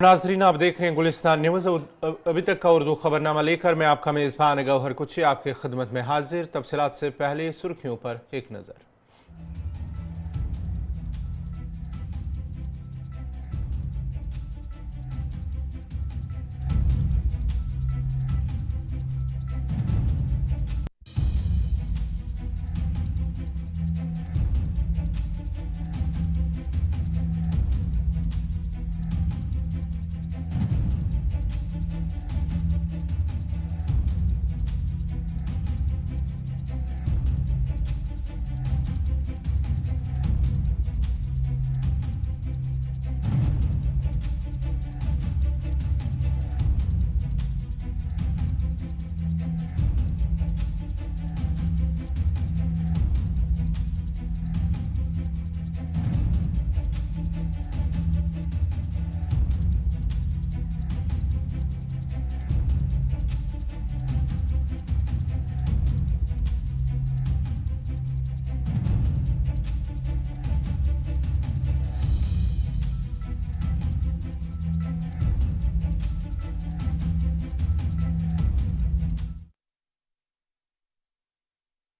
नाजरीन, आप देख रहे हैं गुलिस्तान न्यूज़। अभी तक का उर्दू खबरनामा लेकर मैं आपका मेज़बान गौहर कुची आपकी खिदमत में हाजिर। तफसीलात से पहले सुर्खियों पर एक नज़र।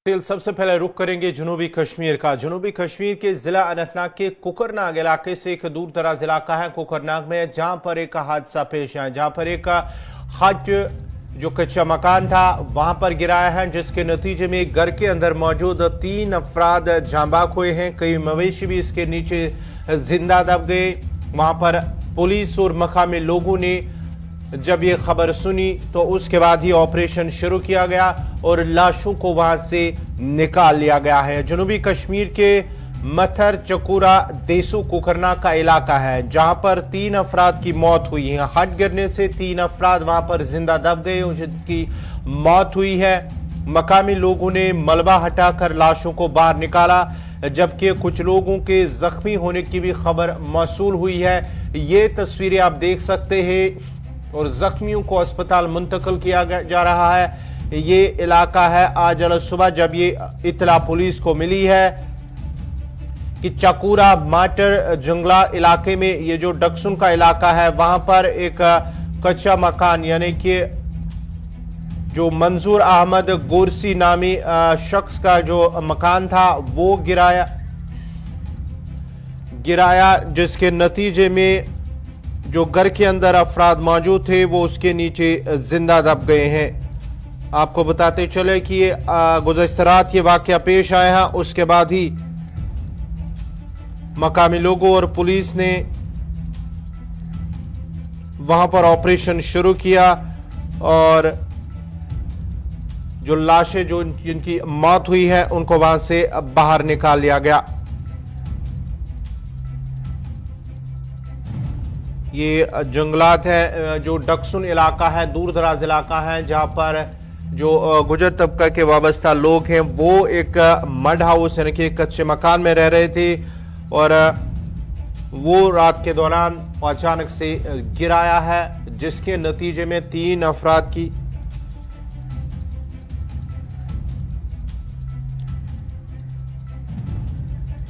सबसे पहले रुख करेंगे जनूबी कश्मीर का। जनूबी कश्मीर के जिला अनंतनाग के कुकरनाग इलाके से एक दूर दराज इलाका है कुकरनाग में, जहां पर एक हादसा पेश आया, जहां पर एक हट जो कच्चा मकान था वहां पर गिराया है, जिसके नतीजे में घर के अंदर मौजूद 3 अफराद जांबाक हुए हैं। कई मवेशी भी इसके नीचे जिंदा दब गए। वहां पर पुलिस और मकामी लोगों ने जब ये खबर सुनी तो उसके बाद ही ऑपरेशन शुरू किया गया और लाशों को वहां से निकाल लिया गया है। जनूबी कश्मीर के मथर चकूरा देसू कुकरनाग का इलाका है, जहां पर 3 अफराद की मौत हुई है। हट गिरने से 3 अफराद वहां पर जिंदा दब गए और जिनकी मौत हुई है। मकामी लोगों ने मलबा हटाकर लाशों को बाहर निकाला, जबकि कुछ लोगों के जख्मी होने की भी खबर मौसूल हुई है। ये तस्वीरें आप देख सकते हैं और जख्मियों को अस्पताल मुंतकिल किया जा रहा है। ये इलाका है आज सुबह जब ये इत्तला पुलिस को मिली है कि चकूरा माटर जंगला इलाके में, ये जो डक्सुन का इलाका है, वहां पर एक कच्चा मकान यानी कि जो मंजूर अहमद गोरसी नामी शख्स का जो मकान था वो गिराया, जिसके नतीजे में जो घर के अंदर अफराद मौजूद थे वो उसके नीचे जिंदा दब गए हैं। आपको बताते चले कि ये गुज़श्ता रात ये वाकया पेश आया है। उसके बाद ही मकामी लोगों और पुलिस ने वहां पर ऑपरेशन शुरू किया और जो लाशें जो जिनकी मौत हुई है उनको वहां से बाहर निकाल लिया गया। ये जंगलात है, जो डक्सुन इलाका है, दूर दराज इलाका है, जहां पर जो गुजर तबका के वाबस्ता लोग हैं वो एक मड हाउस यानी कि कच्चे मकान में रह रहे थे और वो रात के दौरान अचानक से गिराया है, जिसके नतीजे में 3 अफराद की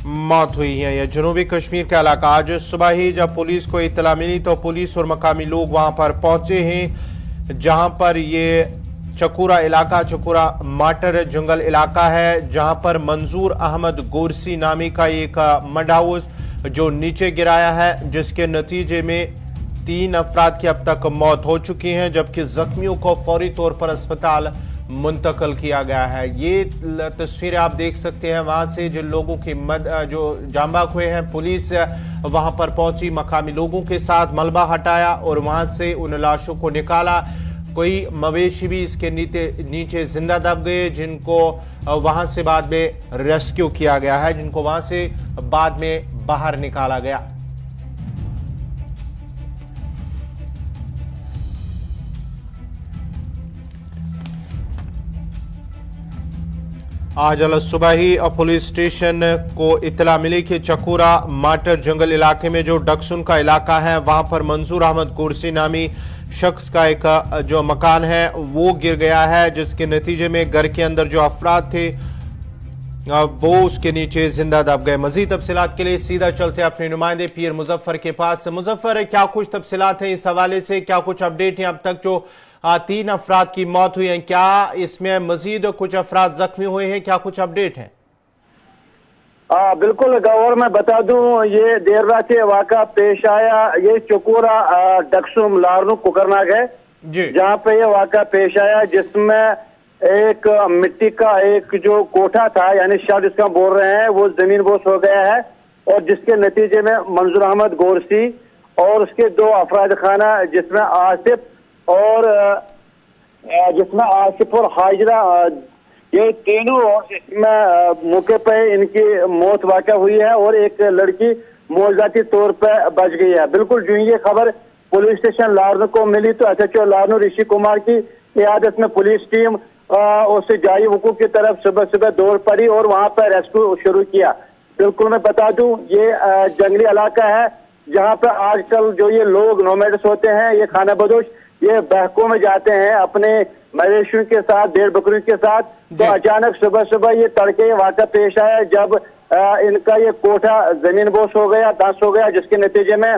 मौत हुई है। यह जनूबी कश्मीर का इलाका। आज सुबह ही जब पुलिस को इत्तला मिली तो पुलिस और मकामी लोग वहां पर पहुंचे हैं, जहां पर ये चकूरा इलाका, चकूरा माटर जंगल इलाका है, जहां पर मंजूर अहमद गोरसी नामी का एक मड हाउस जो नीचे गिराया है, जिसके नतीजे में 3 अफराद की अब तक मौत हो चुकी है, जबकि जख्मियों को फौरी तौर पर अस्पताल मुंतकिल किया गया है। ये तस्वीरें आप देख सकते हैं वहां से जिन लोगों की जो जांबाक हुए हैं। पुलिस वहां पर पहुंची, मकामी लोगों के साथ मलबा हटाया और वहां से उन लाशों को निकाला। कोई मवेशी भी इसके नीचे जिंदा दब गए, जिनको वहां से बाद में रेस्क्यू किया गया है, जिनको वहां से बाद में बाहर निकाला गया। आज सुबह ही पुलिस स्टेशन को इत्तला मिली कि चकूरा माटर जंगल इलाके में जो डक्सुन का इलाका है वहां पर मंजूर अहमद गोरसी नामी शख्स का एक जो मकान है वो गिर गया है, जिसके नतीजे में घर के अंदर जो अफराद थे वो उसके नीचे जिंदा दब गए। मजीद तफसीलात के लिए सीधा चलते अपने नुमाइंदे पीर मुजफ्फर के पास। मुजफ्फर, क्या कुछ तफसीलात हैं इस हवाले से, क्या कुछ अपडेट हैं अब तक? जो 3 अफराद की मौत हुई है, क्या इसमें मजीद कुछ अफराद जख्मी हुए हैं? क्या कुछ अपडेट है? बिल्कुल गौर मैं बता दूं, ये देर रात ये वाक़ा पेश आया। ये चकुरा डक्सुम लारनू कुकरनाग है जहां पे ये वाक़ा पेश आया, जिसमें एक मिट्टी का एक जो कोठा था, यानी शेड जिसका बोल रहे हैं, वो जमीन बोस हो गया है। और जिसके नतीजे में मंजूर अहमद गोरसी और उसके 2 अफराद खाना जिसमें आसिफ और हाजरा, ये तीनों इसमें मौके पर इनकी मौत वाक़ा हुई है और एक लड़की मौजाती तौर पर बच गई है। बिल्कुल जो ये खबर पुलिस स्टेशन लारनू को मिली तो SHO लारनू ऋषि कुमार की क़ियादत में पुलिस टीम उससे जारी वकूफ की तरफ सुबह सुबह दौड़ पड़ी और वहां पर रेस्क्यू शुरू किया। बिल्कुल मैं बता दूं, ये जंगली इलाका है जहां पर आजकल जो ये लोग नोमैड्स होते हैं, ये खाना बदोश, ये बहकों में जाते हैं अपने मवेशियों के साथ, भेड़ बकरियों के साथ। तो अचानक सुबह सुबह ये तड़के वाक़ा पेश आया जब इनका ये कोठा जमीन बोस हो गया, धंस हो गया, जिसके नतीजे में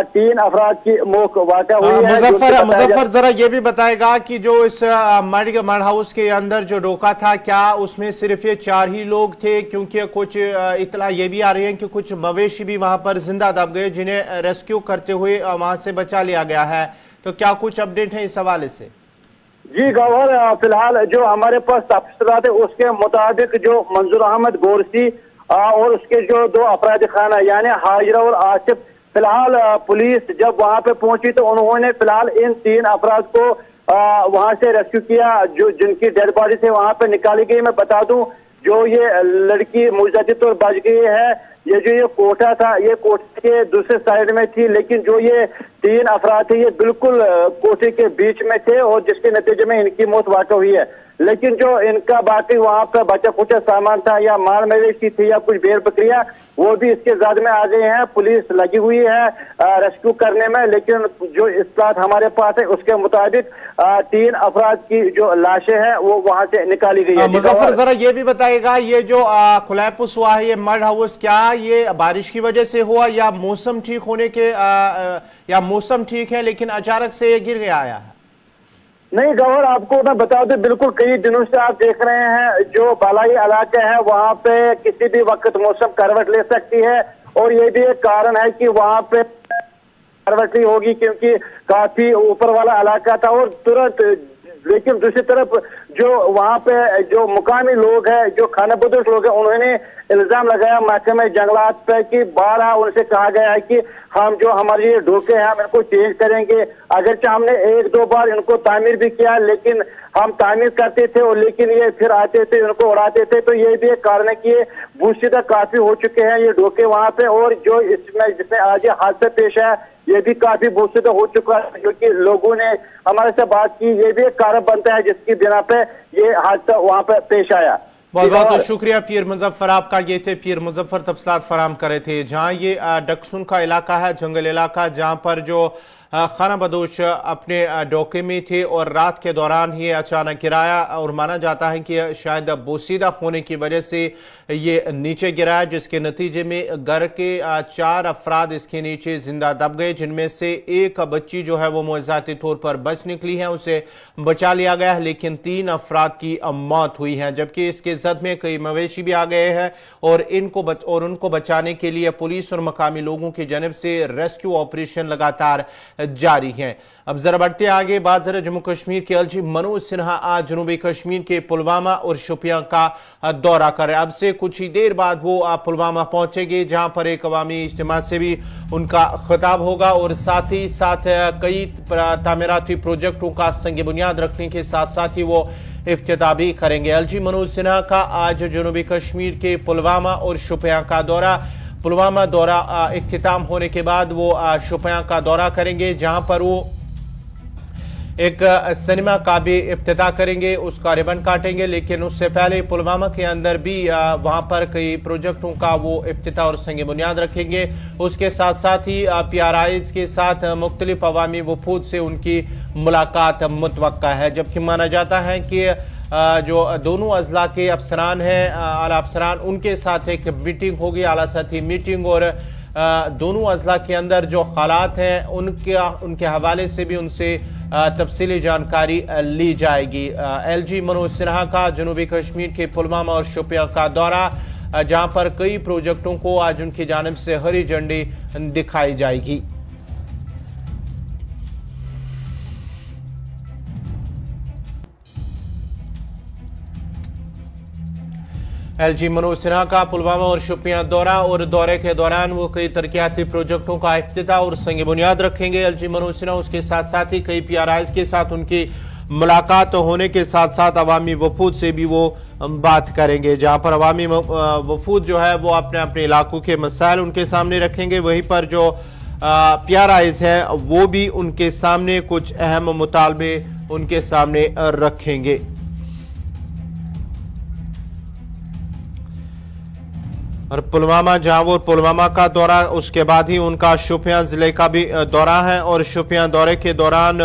3 अफराद की मौत वाक़ा हुई है। मुजफ्फर, जरा ये भी बताएगा कि जो इस मड हाउस के अंदर जो रोका था, क्या उसमें सिर्फ ये 4 ही लोग थे? क्योंकि कुछ इतला ये भी आ रही है कि कुछ मवेशी भी वहां पर जिंदा दब गए, जिन्हें रेस्क्यू करते हुए वहां से बचा लिया गया है। तो क्या कुछ अपडेट है इस हवाले से? जी गौहर, फिलहाल जो हमारे पास तफसीलात है उसके मुताबिक जो मंजूर अहमद गोरसी और उसके जो 2 अफराद खाना यानी हाजरा और आसिफ, फिलहाल पुलिस जब वहां पे पहुंची तो उन्होंने फिलहाल इन 3 अफराद को वहां से रेस्क्यू किया, जो जिनकी डेड बॉडी से वहां पे निकाली गई। मैं बता दूं, जो ये लड़की मुजफ्फर तौर बच गई है, ये जो ये कोठा था, ये कोठे के दूसरे साइड में थी, लेकिन जो ये 3 अफराद थे ये बिल्कुल कोठे के बीच में थे और जिसके नतीजे में इनकी मौत वाक़ा हुई है। लेकिन जो इनका बाकी वहां पर बचा कुचा सामान था या माल मवेशी थी या कुछ भेड़ बकरियां, वो भी इसके ज़द में आ गए हैं। पुलिस लगी हुई है रेस्क्यू करने में, लेकिन जो इत्तलात हमारे पास है उसके मुताबिक 3 अफराद की जो लाशें हैं वो वहां से निकाली गई है। मुजफ्फर, जरा ये भी बताएगा, ये जो खुलापुस हुआ है, ये मड हाउस, क्या ये बारिश की वजह से हुआ या मौसम ठीक होने के या मौसम ठीक है लेकिन अचानक से ये गिर गया आया है? नहीं गौहर, आपको मैं बता दूं, बिल्कुल कई दिनों से आप देख रहे हैं जो बालाई इलाके हैं वहां पे किसी भी वक्त मौसम करवट ले सकती है और ये भी एक कारण है कि वहां पे करवट नहीं होगी क्योंकि काफी ऊपर वाला इलाका था और तुरंत। लेकिन दूसरी तरफ जो वहां पे जो मुकामी लोग हैं, जो खाना बदोश लोग हैं, उन्होंने इल्जाम लगाया महकमे जंगलात पे कि 12 उनसे कहा गया है कि हम जो हमारे ये ढोके हैं हम इनको चेंज करेंगे। अगरचे हमने 1-2 बार इनको तामीर भी किया, लेकिन हम तामीर करते थे और लेकिन ये फिर आते थे, इनको उड़ाते थे। तो ये भी एक कारण है कि ये बूशीदा काफी हो चुके हैं ये ढोके वहां पे, और जो इसमें जिसमें आज ये हादसा पेश है ये भी काफी बूशीदा हो चुका है, क्योंकि लोगों ने हमारे से बात की। ये भी एक कारण बनता है जिसकी बिना पे ये हादसा वहां पे पेश आया। बहुत बहुत शुक्रिया पीर मुजफ्फर आपका। ये थे पीर मुजफ्फर तफसीलात फराम करे थे। जहाँ ये डक्सुन का इलाका है, जंगल इलाका, जहाँ पर जो खाना बदोश अपने डोके में थे और रात के दौरान ही अचानक गिराया और माना जाता है कि शायद बोसीदा होने की वजह से ये नीचे गिराया, जिसके नतीजे में घर के 4 अफराद इसके नीचे जिंदा दब गए, जिनमें से एक बच्ची जो है वो मुआवजाती तौर पर बच निकली है, उसे बचा लिया गया है, लेकिन 3 अफराद की मौत हुई है। जबकि इसके जद में कई मवेशी भी आ गए हैं और उनको बचाने के लिए पुलिस और मकामी लोगों की जानब से रेस्क्यू ऑपरेशन लगातार जारी है। अब जरा बढ़ते आगे, बात जरा जम्मू कश्मीर के एलजी मनोज सिन्हा आज जनूबी कश्मीर के पुलवामा और शोपियां का दौरा कर रहे हैं। अब से कुछ ही देर बाद वो पुलवामा पहुंचेंगे, जहां पर एक अवामी इज्तिमा से भी उनका खिताब होगा और साथ ही साथ कई तामीराती प्रोजेक्टों का संग बुनियाद रखने के साथ साथ ही वो इफ्तिताह भी करेंगे। एलजी मनोज सिन्हा का आज जनूबी कश्मीर के पुलवामा और शोपियां का दौरा, पुलवामा दौरा इख्तिताम होने के बाद वो शोपियां का दौरा करेंगे, जहां पर वो एक सिनेमा का भी इफ्तिताह करेंगे, उसका रिबन काटेंगे। लेकिन उससे पहले पुलवामा के अंदर भी वहां पर कई प्रोजेक्टों का वो इफ्तिताह और संग बुनियाद रखेंगे। उसके साथ साथ ही PRIs के साथ मुख्तलिफ अवामी वफूद से उनकी मुलाकात मुतवक्का है, जबकि माना जाता है कि जो दोनों अजला के अफसरान हैं, आला अफसरान, उनके साथ एक मीटिंग होगी, आला सतही मीटिंग, और दोनों अजला के अंदर जो हालात हैं उनके हवाले से भी उनसे तफसीली जानकारी ली जाएगी। LG मनोज सिन्हा का जनूबी कश्मीर के पुलवामा और शोपियां का दौरा, जहां पर कई प्रोजेक्टों को आज उनकी जानिब से हरी झंडी दिखाई जाएगी। LG मनोज सिन्हा का पुलवामा और शोपियां दौरा, और दौरे के दौरान वो कई तरक्याती प्रोजेक्टों का इफ्तिताह और संग बुनियाद रखेंगे। LG मनोज सिन्हा उसके साथ साथ ही कई PRIs के साथ उनकी मुलाकात होने के साथ साथ अवामी वफूद से भी वो बात करेंगे, जहां पर अवामी वफूद जो है वो अपने अपने इलाकों के मसाइल उनके सामने रखेंगे। वहीं पर जो PRIs हैं वो भी उनके सामने कुछ अहम मुतालबे उनके सामने रखेंगे। और पुलवामा जावोर पुलवामा का दौरा, उसके बाद ही उनका शोपियां जिले का भी दौरा है, और शोपियां दौरे के दौरान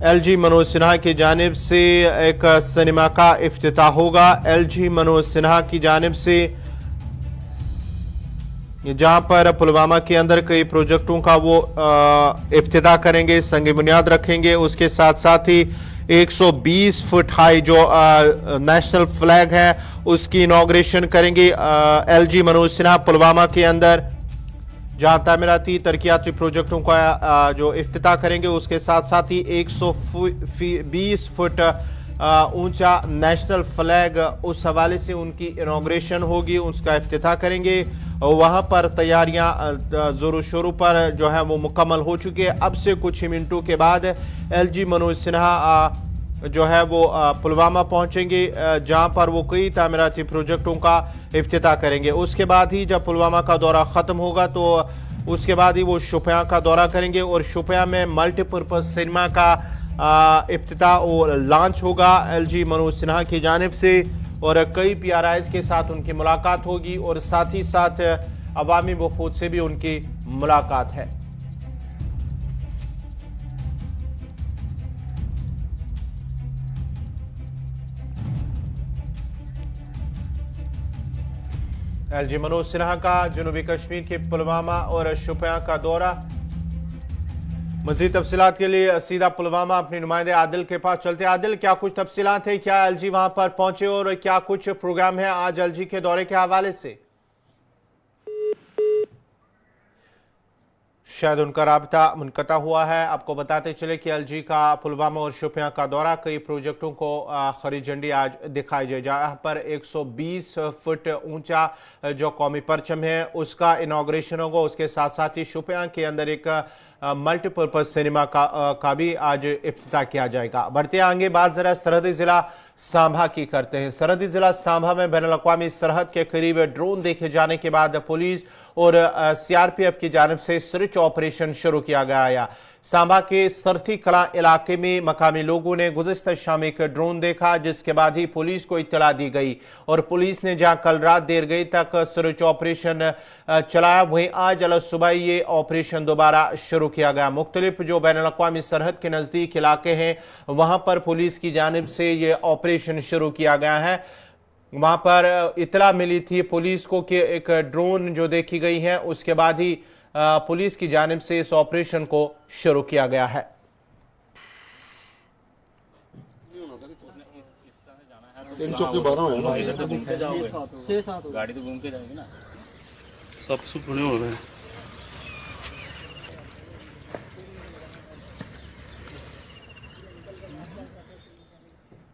LG मनोज सिन्हा की जानिब से एक सिनेमा का इफ्तिताह होगा। LG मनोज सिन्हा की जानिब से जहां पर पुलवामा के अंदर कई प्रोजेक्टों का वो इफ्तिताह करेंगे, संग बुनियाद रखेंगे। उसके साथ साथ ही 120 फुट हाई जो नेशनल फ्लैग है उसकी इनॉग्रेशन करेंगे LG मनोज सिन्हा पुलवामा के अंदर, जहां तामीराती तरक्याती प्रोजेक्टों का जो इफ्तिताह करेंगे। उसके साथ साथ ही 120 फुट ऊंचा नेशनल फ्लैग, उस हवाले से उनकी इनॉग्रेशन होगी, उसका इफ्तिताह करेंगे। और वहां पर तैयारियां जोरों शोरों पर जो है वो मुकम्मल हो चुकी है। अब से कुछ ही मिनटों के बाद LG मनोज सिन्हा जो है वो पुलवामा पहुंचेंगे, जहां पर वो कई तामीराती प्रोजेक्टों का इफ्तिताह करेंगे। उसके बाद ही जब पुलवामा का दौरा ख़त्म होगा तो उसके बाद ही वो शोपियां का दौरा करेंगे, और शोपियां में मल्टीपर्पज़ सिनेमा का इफ्तिताह और लॉन्च होगा LG मनोज सिन्हा की जानिब से, और कई PRIs के साथ उनकी मुलाकात होगी, और साथ ही साथ अवामी वफूद से भी उनकी मुलाकात है। LG मनोज सिन्हा का जनूबी कश्मीर के पुलवामा और शोपियां का दौरा। मज़ीद तफसीलात के लिए सीधा पुलवामा अपने नुमाइंदे आदिल के पास चलते। आदिल, क्या कुछ तफसीलात है, क्या LG वहां पर पहुंचे और क्या कुछ प्रोग्राम है आज LG के दौरे के हवाले से? शायद उनका राबता मुनक़ता हुआ है। आपको बताते चले कि LG का पुलवामा और शोपियां का दौरा, कई प्रोजेक्टों को हरी झंडी आज दिखाई जाए, जहां पर 120 फुट ऊंचा जो कौमी परचम है उसका इनॉग्रेशन होगा। उसके साथ साथ ही शोपियां के अंदर एक मल्टीपर्पज़ सिनेमा का भी आज इफ्तिताह किया जाएगा। बढ़ते आगे बात जरा सरहदी जिला सांभा की करते हैं। सरहदी जिला सांभा में बैनुल-अक़वामी सरहद के करीब ड्रोन देखे जाने के बाद पुलिस और CRPF की जानिब से सर्च ऑपरेशन शुरू किया गया है। सांभा के सरथी कला इलाके में मकामी लोगों ने गुज़िश्ता शाम एक ड्रोन देखा, जिसके बाद ही पुलिस को इत्तला दी गई, और पुलिस ने जहां कल रात देर गई तक सर्च ऑपरेशन चलाया, वहीं आज अल सुबह ये ऑपरेशन दोबारा शुरू किया गया। मुख्तलिफ जो बैनुल-अक़वामी सरहद के नज़दीक इलाके हैं वहां पर पुलिस की जानिब से ये ऑपरेशन शुरू किया गया है। वहां पर इत्तला मिली थी पुलिस को कि एक ड्रोन जो देखी गई है, उसके बाद ही पुलिस की जानिब से इस ऑपरेशन को शुरू किया गया है। गाड़ी तो घूम के जाएगी ना, सब सुने हो रहे हैं।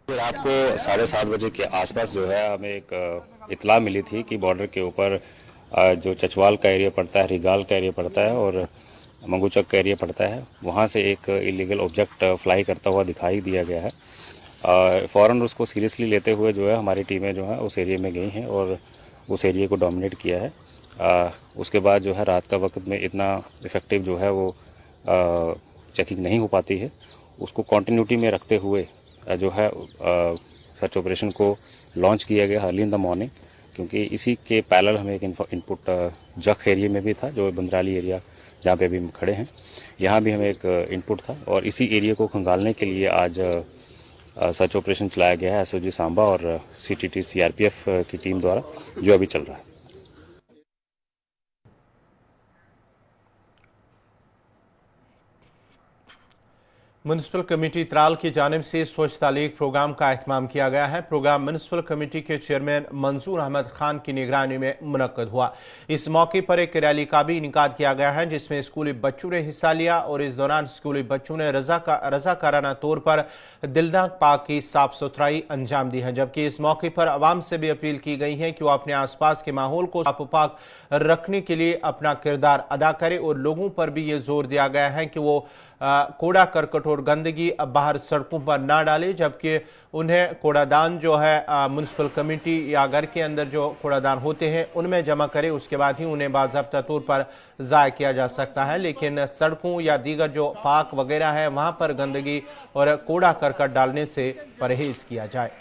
रात को 7:30 बजे के आसपास जो है हमें एक इत्तला मिली थी कि बॉर्डर के ऊपर जो चचवाल का एरिया पड़ता है, रिगाल का एरिया पड़ता है और मंगूचक का एरिया पड़ता है, वहाँ से एक इलीगल ऑब्जेक्ट फ्लाई करता हुआ दिखाई दिया गया है। फ़ौरन उसको सीरियसली लेते हुए जो है हमारी टीमें जो है उस एरिया में गई हैं और उस एरिया को डोमिनेट किया है। उसके बाद जो है रात का वक्त में इतना इफ़ेक्टिव जो है वो चेकिंग नहीं हो पाती है, उसको कॉन्टीन्यूटी में रखते हुए जो है सर्च ऑपरेशन को लॉन्च किया गया अर्ली इन द मॉर्निंग, क्योंकि इसी के पैरेलल हमें एक इनपुट जख एरिया में भी था, जो बंदराली एरिया जहाँ पे अभी हम खड़े हैं, यहाँ भी हमें एक इनपुट था, और इसी एरिया को खंगालने के लिए आज सर्च ऑपरेशन चलाया गया है एसओजी सांबा और सीटीटी सीआरपीएफ की टीम द्वारा, जो अभी चल रहा है। म्युनिसिपल कमेटी त्राल की जानिब से स्वच्छता लीग प्रोग्राम का एहतमाम किया गया है। प्रोग्राम म्युनिसिपल कमेटी के चेयरमैन मंजूर अहमद खान की निगरानी में मुनक्कद हुआ। इस मौके पर एक रैली का भी इनेकाद किया गया है, जिसमें स्कूली बच्चों ने हिस्सा लिया और इस दौरान स्कूली बच्चों ने रजाकाराना तौर पर दिलनाक पार्क की साफ सुथराई अंजाम दी है। जबकि इस मौके पर आवाम से भी अपील की गई है कि वो अपने आसपास के माहौल को साफ पाक रखने के लिए अपना किरदार अदा करे और लोगों पर भी ये जोर दिया गया है कि वो कूड़ा करकट और गंदगी बाहर सड़कों पर ना डाले, जबकि उन्हें कूड़ादान जो है म्युनिसिपल कमेटी या घर के अंदर जो कूड़ादान होते हैं उनमें जमा करे, उसके बाद ही उन्हें बाज़ाब्ता तौर पर ज़ाय किया जा सकता है। लेकिन सड़कों या दीगर जो पार्क वगैरह है वहाँ पर गंदगी और कूड़ा करकट डालने से परहेज़ किया जाए।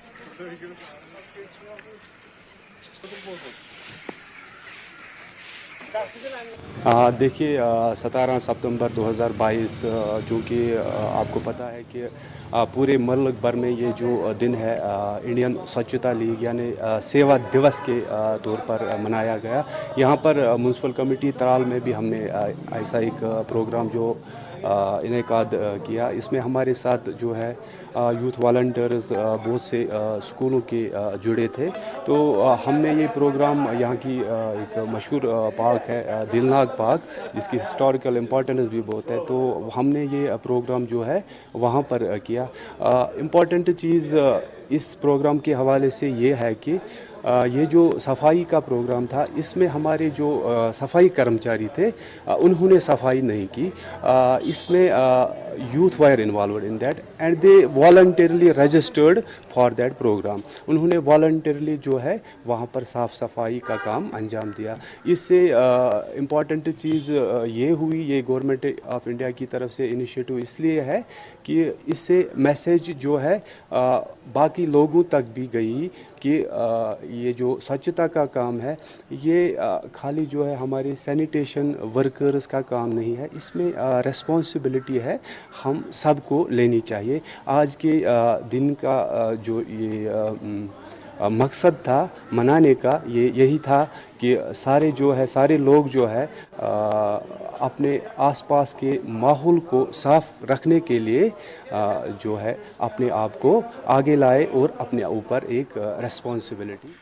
देखिए 17 सितंबर 2022 चूँकि आपको पता है कि पूरे मुल्क भर में ये जो दिन है इंडियन स्वच्छता लीग यानी सेवा दिवस के तौर पर मनाया गया। यहाँ पर म्युनिसिपल कमेटी त्राल में भी हमने ऐसा एक प्रोग्राम जो इनेकाद किया। इसमें हमारे साथ जो है यूथ वॉलंटियर्स बहुत से स्कूलों के जुड़े थे। तो हमने ये प्रोग्राम यहाँ की एक मशहूर पार्क है दिलनाग पार्क, जिसकी हिस्टोरिकल इम्पोर्टेंस भी बहुत है, तो हमने ये प्रोग्राम जो है वहाँ पर किया। इम्पॉर्टेंट चीज़ इस प्रोग्राम के हवाले से ये है कि ये जो सफाई का प्रोग्राम था इसमें हमारे जो सफाई कर्मचारी थे उन्होंने सफाई नहीं की। इसमें youth were involved in that and they voluntarily registered for that programme. उन्होंने वॉलंटरली जो है वहाँ पर साफ़ सफाई का काम अंजाम दिया। इससे इम्पॉर्टेंट चीज़ ये हुई, ये गवर्नमेंट ऑफ इंडिया की तरफ से इनिशिएटिव इसलिए है कि इससे मैसेज जो है बाकी लोगों तक भी गई कि ये जो स्वच्छता का काम है ये खाली जो है हमारे सैनिटेशन वर्कर्स का काम नहीं है, इसमें रिस्पॉन्सिबिलिटी है हम सबको लेनी चाहिए। आज के दिन का जो ये मकसद था मनाने का ये यही था कि सारे लोग जो है अपने आसपास के माहौल को साफ रखने के लिए जो है अपने आप को आगे लाए और अपने ऊपर एक रिस्पॉन्सिबिलिटी।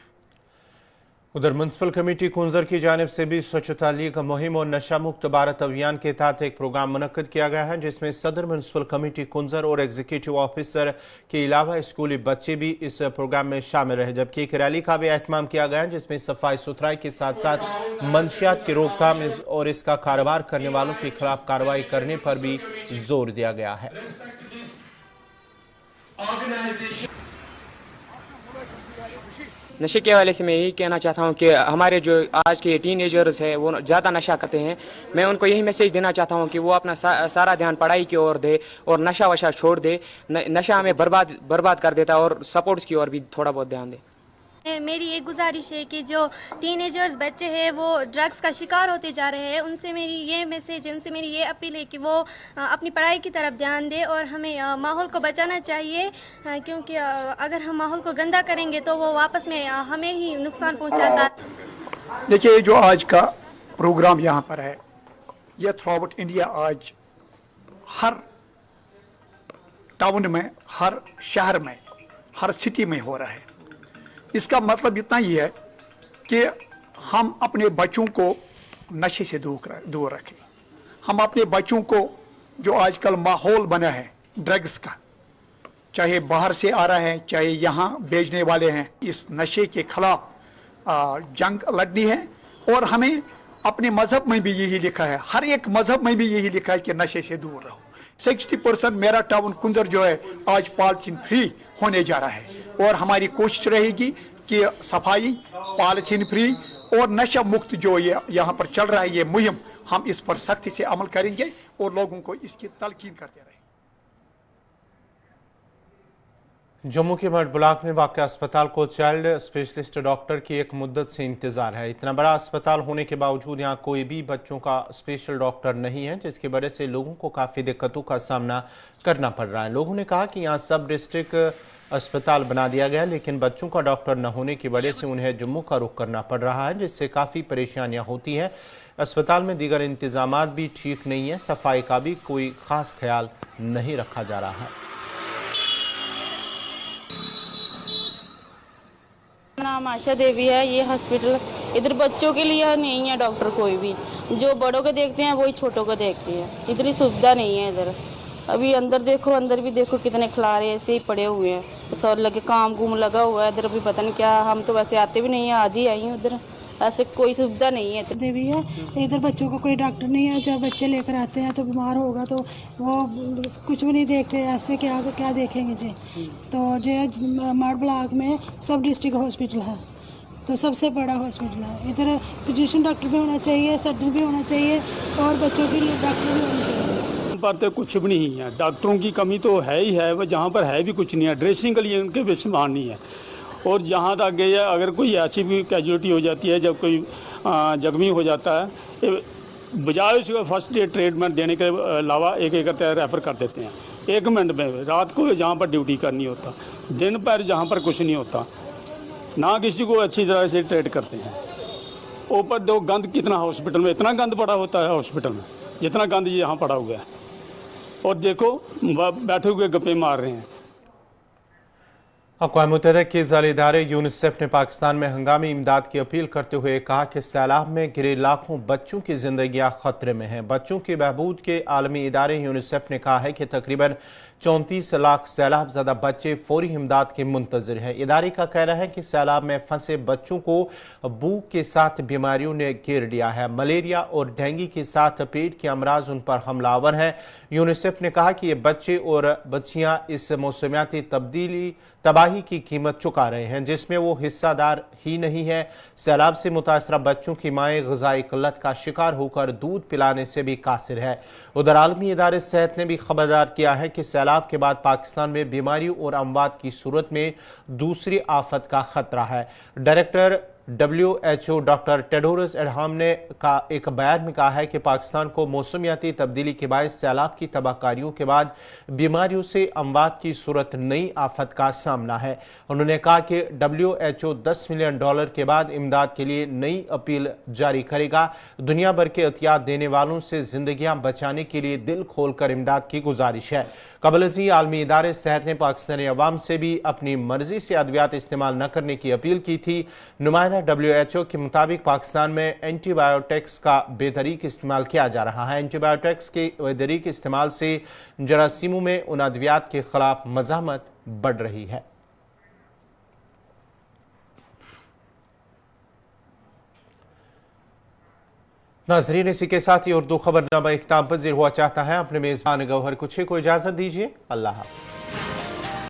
उधर म्युनिसिपल कमेटी कुंजर की जानिब से भी स्वच्छता लीग मुहिम और नशा मुक्त भारत अभियान के तहत एक प्रोग्राम मुनक्कद किया गया है, जिसमें सदर म्युनिसिपल कमेटी कुंजर और एग्जीक्यूटिव ऑफिसर के अलावा स्कूली बच्चे भी इस प्रोग्राम में शामिल रहे। जबकि एक रैली का भी एहतमाम किया गया है, जिसमें सफाई सुथराई के साथ साथ मंशियात की रोकथाम और इसका कारोबार करने वालों के खिलाफ कार्रवाई करने पर भी जोर दिया गया है। नशे के हवाले से मैं यही कहना चाहता हूँ कि हमारे जो आज के टीनेजर्स हैं वो ज़्यादा नशा करते हैं। मैं उनको यही मैसेज देना चाहता हूँ कि वो अपना सारा ध्यान पढ़ाई की ओर दे और नशा वशा छोड़ दे। नशा हमें बर्बाद कर देता है और सपोर्ट्स की ओर भी थोड़ा बहुत ध्यान दे। मेरी एक गुजारिश है कि जो टीनेजर्स बच्चे हैं वो ड्रग्स का शिकार होते जा रहे हैं, उनसे मेरी ये मैसेज है, उनसे मेरी ये अपील है कि वो अपनी पढ़ाई की तरफ ध्यान दें और हमें माहौल को बचाना चाहिए, क्योंकि अगर हम माहौल को गंदा करेंगे तो वो वापस में हमें ही नुकसान पहुंचाता है। देखिए जो आज का प्रोग्राम यहाँ पर है यह थ्रू आउट इंडिया आज हर टाउन में, हर शहर में, हर सिटी में हो रहा है। इसका मतलब इतना ही है कि हम अपने बच्चों को नशे से दूर रखें। हम अपने बच्चों को जो आजकल माहौल बना है ड्रग्स का, चाहे बाहर से आ रहा है चाहे यहाँ बेचने वाले हैं, इस नशे के खिलाफ जंग लड़नी है। और हमें अपने मज़हब में भी यही लिखा है, हर एक मज़हब में भी यही लिखा है कि नशे से दूर रहो। 60% मेरा टाउन कुंजर जो है आज पॉलिथीन फ्री होने जा रहा है और हमारी कोशिश रहेगी कि सफाई, पॉलिथीन फ्री और नशा मुक्त जो ये यहाँ पर चल रहा है ये मुहिम, हम इस पर सख्ती से अमल करेंगे और लोगों को इसकी तलकीन करते रहेंगे। जम्मू के मठ ब्लॉक में वाक़ अस्पताल को चाइल्ड स्पेशलिस्ट डॉक्टर की एक मुद्दत से इंतजार है। इतना बड़ा अस्पताल होने के बावजूद यहाँ कोई भी बच्चों का स्पेशल डॉक्टर नहीं है, जिसकी वजह से लोगों को काफ़ी दिक्कतों का सामना करना पड़ रहा है। लोगों ने कहा कि यहाँ सब डिस्ट्रिक्ट अस्पताल बना दिया गया, लेकिन बच्चों का डॉक्टर न होने की वजह से उन्हें जम्मू का रुख करना पड़ रहा है, जिससे काफ़ी परेशानियाँ होती हैं। अस्पताल में दीगर इंतजामात भी ठीक नहीं है, सफाई का भी कोई ख़ास ख्याल नहीं रखा जा रहा है। नाम आशा देवी है। ये हॉस्पिटल इधर बच्चों के लिए नहीं है, डॉक्टर कोई भी जो बड़ों को देखते हैं वही छोटों को देखते हैं। इतनी सुविधा नहीं है इधर। अभी अंदर देखो, अंदर भी देखो कितने खिलारे ऐसे ही पड़े हुए हैं, सौ लगे काम गुम लगा हुआ है इधर। अभी पता नहीं क्या, हम तो वैसे आते भी नहीं है, आज ही आई हूँ उधर। ऐसे कोई सुविधा नहीं है देवी है। इधर बच्चों को कोई डॉक्टर नहीं है। जब बच्चे लेकर आते हैं तो बीमार होगा तो वो कुछ भी नहीं देखते, ऐसे क्या देखेंगे जी। तो जो मठ ब्लॉक में सब डिस्ट्रिक्ट हॉस्पिटल है, तो सबसे बड़ा हॉस्पिटल है। इधर फिजिशियन डॉक्टर भी होना चाहिए, सर्जन भी होना चाहिए और बच्चों के लिए डॉक्टर भी होना चाहिए। पर तो कुछ भी नहीं है, डॉक्टरों की कमी तो है ही है, वो जहाँ पर है भी कुछ नहीं है। ड्रेसिंग के लिए उनके भी सामान नहीं है। और जहाँ तक गई है, अगर कोई ऐसी भी कैजुअलिटी हो जाती है, जब कोई जख्मी हो जाता है, बजाय उसको फर्स्ट एड ट्रीटमेंट देने के अलावा एक रेफ़र कर देते हैं 1 मिनट में। रात को जहाँ पर ड्यूटी करनी होता, दिन पर जहाँ पर कुछ नहीं होता, ना किसी को अच्छी तरह से ट्रीट करते हैं। ऊपर दो गंद कितना हॉस्पिटल में, इतना गंद पड़ा होता है हॉस्पिटल में, जितना गंद यहाँ पड़ा हुआ है। और देखो बैठे हुए गप्पे मार रहे हैं। अक़वाम मुत्तहिदा के ज़ाली इदारे यूनिसेफ ने पाकिस्तान में हंगामी इमदाद की अपील करते हुए कहा कि सैलाब में गिरे लाखों बच्चों की जिंदगियां खतरे में हैं। बच्चों की बहबूद के आलमी इदारे यूनिसेफ ने कहा है कि तकरीबन 34 लाख सैलाब ज़दा बच्चे फौरी इमदाद के मुंतज़िर हैं। इदारे का कहना है कि सैलाब में फंसे बच्चों को भूख के साथ बीमारियों ने घेर लिया है। मलेरिया और डेंगू के साथ पेट के अमराज उन पर हमलावर हैं। यूनिसेफ ने कहा कि ये बच्चे और बच्चियां इस मौसमियाती तबाही की कीमत चुका रहे हैं, जिसमें वो हिस्सादार ही नहीं है। सैलाब से मुतासरा बच्चों की माएँ ग़िज़ाई क़िल्लत का शिकार होकर दूध पिलाने से भी कासिर है। उधर आलमी इदारे सेहत ने भी खबरदार किया है कि सैलाब के बाद पाकिस्तान में बीमारियों और अमवात की सूरत में दूसरी आफत का खतरा है। डायरेक्टर WHO डॉक्टर टेड्रोस एडहाम ने एक बयान में कहा है कि पाकिस्तान को मौसमियाती तब्दीली के बायस सैलाब की तबाहकारियों के बाद बीमारियों से अमवात की सूरत नई आफत का सामना है। उन्होंने कहा कि WHO $10 मिलियन के बाद इमदाद के लिए नई अपील जारी करेगा। दुनिया भर के एहतियात देने वालों से जिंदगियां बचाने के लिए दिल खोलकर इमदाद की गुजारिश है। कबल आलमी इदारे सेहत ने पाकिस्तानी अवाम से भी अपनी मर्जी से अद्वियात इस्तेमाल न करने की अपील की थी। नुमाइंदा WHO के मुताबिक पाकिस्तान में एंटीबायोटिक्स का बेतरीक इस्तेमाल किया जा रहा है। एंटीबायोटिक्स के बेतरीक इस्तेमाल से जरासीमों में उन अद्वियात के खिलाफ मज़ाहमत बढ़ रही है। नाज़रीन, इसी के साथ ही उर्दू खबरनामा इख्तिताम पज़ीर हुआ चाहता है। अपने मेज़बान गौहर कुछे को इजाज़त दीजिए। अल्लाह हाफ़िज़।